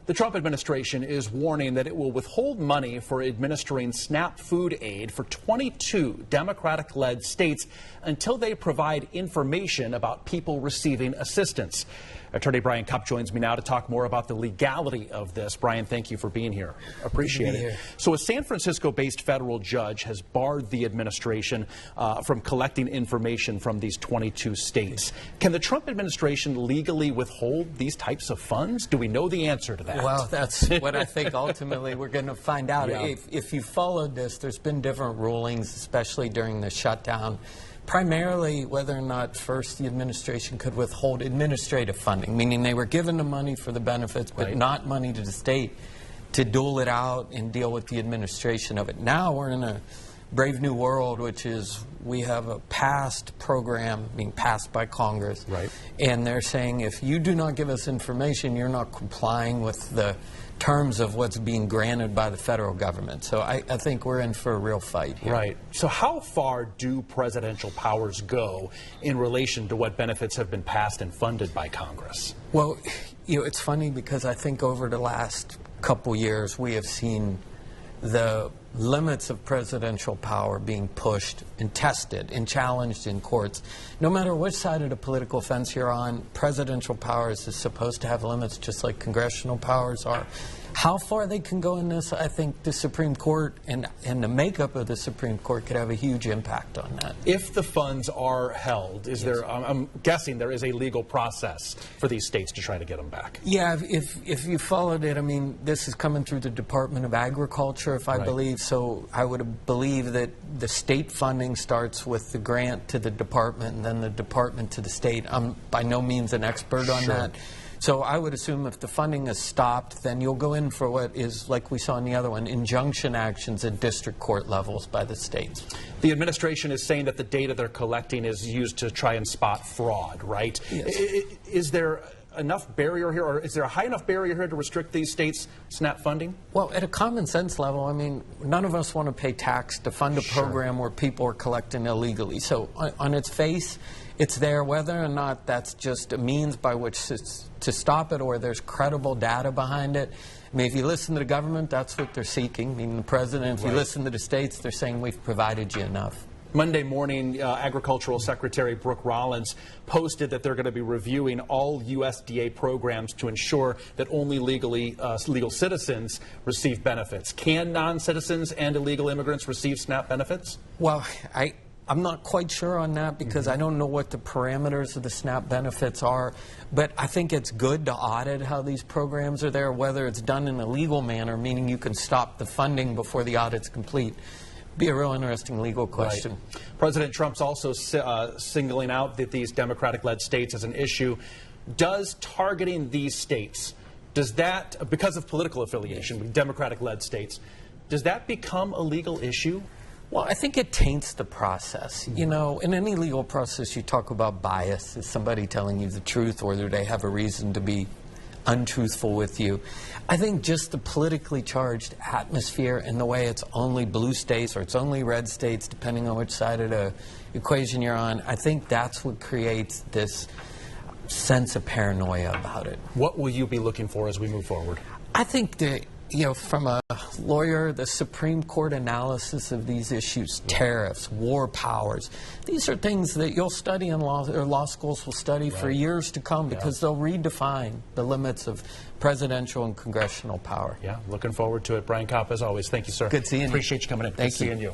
The Trump administration is warning that it will withhold money for administering SNAP food aid for 22 Democratic-led states until they provide information about people receiving assistance. Attorney Brian Kopp joins me now to talk more about the legality of this. Brian, thank you for being here. Appreciate it. So a San Francisco-based federal judge has barred the administration from collecting information from these 22 states. Can the Trump administration legally withhold these types of funds? Do we know the answer to that? Well, that's what I think ultimately we're going to find out. Yeah. If you followed this, there's been different rulings, especially during the shutdown. Primarily whether or not first the administration could withhold administrative funding, meaning they were given the money for the benefits, but not money to the state to dole it out and deal with the administration of it. Now we're in a brave new world, which is we have a passed program being passed by Congress, and they're saying if you do not give us information, you're not complying with the terms of what's being granted by the federal government. So I think we're in for a real fight here. Right. So how far do presidential powers go in relation to what benefits have been passed and funded by Congress? Well, you know, it's funny because I think over the last couple years we have seen the limits of presidential power being pushed and tested and challenged in courts. No matter which side of the political fence you're on, presidential powers is supposed to have limits just like congressional powers are. How far they can go in this, I think the Supreme Court and the makeup of the Supreme Court could have a huge impact on that. If the funds are held, is there, I'm guessing there is a legal process for these states to try to get them back. Yeah, if you followed it, I mean, this is coming through the Department of Agriculture, if I believe, so I would believe that the state funding starts with the grant to the department and then the department to the state. I'm by no means an expert on that. So I would assume if the funding is stopped, then you'll go in for what is, like we saw in the other one, injunction actions at district court levels by the states. The administration is saying that the data they're collecting is used to try and spot fraud, right? Yes. Is there enough barrier here, or is there a high enough barrier here to restrict these states' SNAP funding? Well, at a common sense level, I mean, none of us want to pay tax to fund a program where people are collecting illegally. So on its face, it's there. Whether or not that's just a means by which to stop it or there's credible data behind it. I mean, if you listen to the government, that's what they're seeking. I mean, the president, if you listen to the states, they're saying we've provided you enough. Monday morning, Agricultural Secretary Brooke Rollins posted that they're going to be reviewing all USDA programs to ensure that only legal citizens receive benefits. Can non-citizens and illegal immigrants receive SNAP benefits? Well, I'm not quite sure on that because I don't know what the parameters of the SNAP benefits are, but I think it's good to audit how these programs are there, whether it's done in a legal manner, meaning you can stop the funding before the audit's complete. Be a real interesting legal question. President Trump's also singling out that these Democratic-led states as an issue. Does targeting these states, does that, because of political affiliation with Democratic-led states, does that become a legal issue? Well, I think it taints the process. You know, in any legal process, you talk about bias. Is somebody telling you the truth, or do they have a reason to be untruthful with you? I think just the politically charged atmosphere and the way it's only blue states or it's only red states, depending on which side of the equation you're on, I think that's what creates this sense of paranoia about it. What will you be looking for as we move forward? I think that, you know, from a lawyer, the Supreme Court analysis of these issues, tariffs, war powers, these are things that you'll study in law, or law schools will study for years to come because they'll redefine the limits of presidential and congressional power. Yeah, looking forward to it. Brian Kopp, as always, thank you, sir. Good seeing you. Appreciate you coming in. Thank you. Good seeing you.